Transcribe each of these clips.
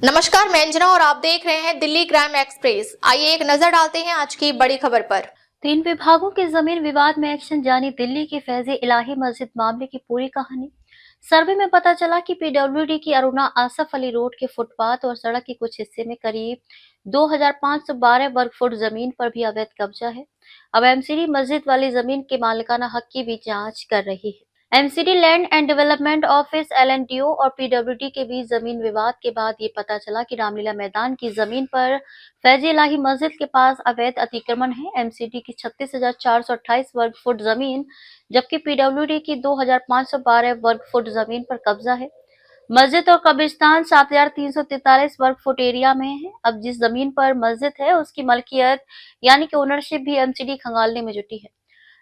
नमस्कार, मैं अंजना और आप देख रहे हैं दिल्ली क्राइम एक्सप्रेस। आइए एक नजर डालते हैं आज की बड़ी खबर पर। 3 विभागों के जमीन विवाद में एक्शन जारी, दिल्ली की फैज़ इलाही मस्जिद मामले की पूरी कहानी। सर्वे में पता चला कि पीडब्ल्यूडी की अरुणा आसफ अली रोड के फुटपाथ और सड़क के कुछ हिस्से में करीब 2512 वर्ग फुट जमीन पर भी अवैध कब्जा है। अब एमसीडी मस्जिद वाली जमीन के मालिकाना हक की भी जांच कर रही है। MCD land and development office LNTO और पीडब्ल्यूडी के बीच जमीन विवाद के बाद ये पता चला कि रामलीला मैदान की जमीन पर फैज़ इलाही मस्जिद के पास अवैध अतिक्रमण है। एमसीडी की 36,428 वर्ग फुट जमीन जबकि पीडब्ल्यूडी की 2,512 वर्ग फुट जमीन पर कब्जा है। मस्जिद और कब्रिस्तान 7,343 वर्ग फुट एरिया में है। अब जिस जमीन पर मस्जिद है उसकी मलकियत यानी कि ओनरशिप भी एमसीडी खंगालने में जुटी है।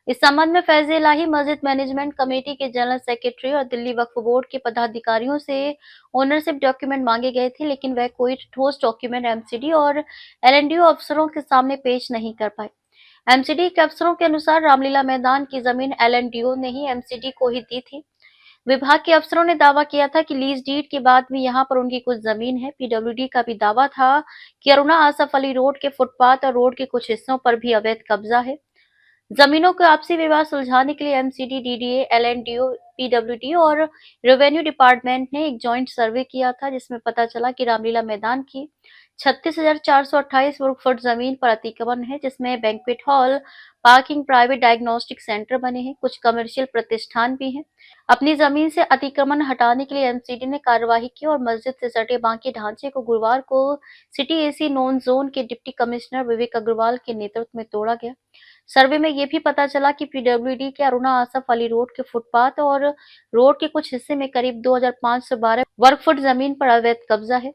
इस संबंध में फैज़ इलाही मस्जिद मैनेजमेंट कमेटी के जनरल सेक्रेटरी और दिल्ली वक्फ बोर्ड के पदाधिकारियों से ओनरशिप डॉक्यूमेंट मांगे गए थे, लेकिन वह कोई ठोस डॉक्यूमेंट एमसीडी और एलएनडीओ अफसरों के सामने पेश नहीं कर पाए। एमसीडी के अफसरों के अनुसार रामलीला मैदान की जमीन एलएनडीओ ने ही एमसीडी को ही दी थी। विभाग के अफसरों ने दावा किया था कि लीज डीड के बाद भी यहां पर उनकी कुछ जमीन है। पीडब्ल्यूडी का भी दावा था कि अरुणा आसफ अली रोड के फुटपाथ और रोड के कुछ हिस्सों पर भी अवैध कब्जा है। जमीनों के आपसी विवाद सुलझाने के लिए एमसीडी, डीडीए, एलएनडीओ, पीडब्ल्यूडी और रेवेन्यू डिपार्टमेंट ने एक जॉइंट सर्वे किया था, जिसमें पता चला कि रामलीला मैदान की 36,428 वर्ग फुट जमीन पर अतिक्रमण है, जिसमें banquet hall, parking, private diagnostic centre बने हैं, कुछ कमर्शियल प्रतिष्ठान भी हैं। अपनी जमीन से अतिक्रमण हटाने के लिए एमसीडी ने कार्यवाही की और मस्जिद से सटे बाकी ढांचे को गुरुवार को सिटी एसी नॉन जोन के डिप्टी कमिश्नर विवेक अग्रवाल के नेतृत्व में तोड़ा गया। सर्वे में यह भी पता चला कि पीडब्ल्यूडी के अरुणा आसफ अली रोड के फुटपाथ और रोड के कुछ हिस्से में करीब 2,512 वर्ग फुट जमीन पर अवैध कब्जा है।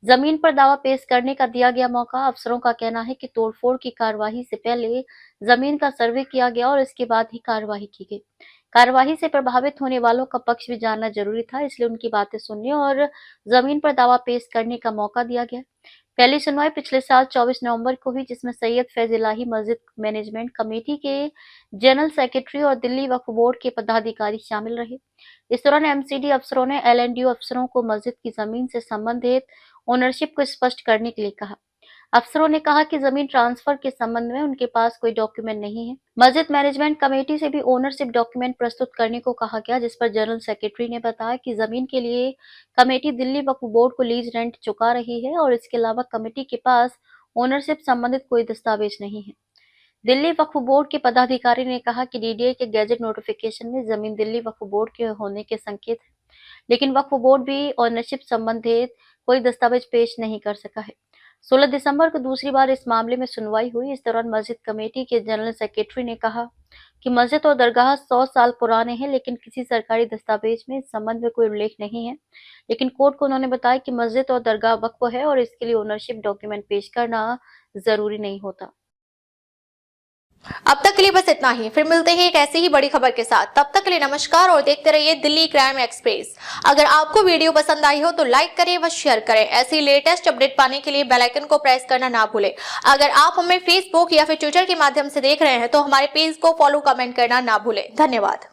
जमीन पर दावा पेश करने का दिया गया मौका। अफसरों का कहना है कि तोड़फोड़ की कार्यवाही से पहले जमीन का सर्वे किया गया और इसके बाद ही कार्यवाही की गई। कार्यवाही से प्रभावित होने वालों का पक्ष भी जानना जरूरी था, इसलिए उनकी बातें सुनने और जमीन पर दावा पेश करने का मौका दिया गया। पहली सुनवाई पिछले साल 24 नवंबर को हुई, जिसमें सैयद फैज़ इलाही मस्जिद मैनेजमेंट कमेटी के जनरल सेक्रेटरी और दिल्ली वक्फ बोर्ड के पदाधिकारी शामिल रहे। इस दौरान एमसीडी अफसरों ने एलएनडीओ अफसरों को मस्जिद की जमीन से संबंधित ओनरशिप को स्पष्ट करने के लिए कहा। अफसरों ने कहा कि जमीन ट्रांसफर के संबंध में उनके पास कोई डॉक्यूमेंट नहीं है। मस्जिद मैनेजमेंट कमेटी से भी ओनरशिप डॉक्यूमेंट प्रस्तुत करने को कहा गया, जिस पर जनरल सेक्रेटरी ने बताया कि जमीन के लिए कमेटी दिल्ली वक्फ बोर्ड को लीज रेंट चुका रही है और इसके अलावा कमेटी के पास ओनरशिप संबंधित कोई दस्तावेज नहीं है। दिल्ली वक्फ बोर्ड के पदाधिकारी ने कहा कि डीडीए के गैजेट नोटिफिकेशन में जमीन दिल्ली वक्फ बोर्ड के होने के संकेत है, लेकिन वक्फ बोर्ड भी ओनरशिप संबंधित कोई दस्तावेज पेश नहीं कर सका है। 16 दिसंबर को दूसरी बार इस मामले में सुनवाई हुई। इस दौरान मस्जिद कमेटी के जनरल सेक्रेटरी ने कहा कि मस्जिद और दरगाह 100 साल पुराने हैं, लेकिन किसी सरकारी दस्तावेज में इस संबंध में कोई उल्लेख नहीं है। लेकिन कोर्ट को उन्होंने बताया कि मस्जिद और दरगाह वक्फ है और इसके लिए ओनरशिप डॉक्यूमेंट पेश करना जरूरी नहीं होता। अब तक के लिए बस इतना ही। फिर मिलते हैं एक ऐसी ही बड़ी खबर के साथ। तब तक के लिए नमस्कार और देखते रहिए दिल्ली क्राइम एक्सप्रेस। अगर आपको वीडियो पसंद आई हो तो लाइक करें व शेयर करें। ऐसी लेटेस्ट अपडेट पाने के लिए बेल आइकन को प्रेस करना ना भूलें। अगर आप हमें फेसबुक या फिर ट्विटर के माध्यम से देख रहे हैं तो हमारे पेज को फॉलो, कमेंट करना ना भूलें। धन्यवाद।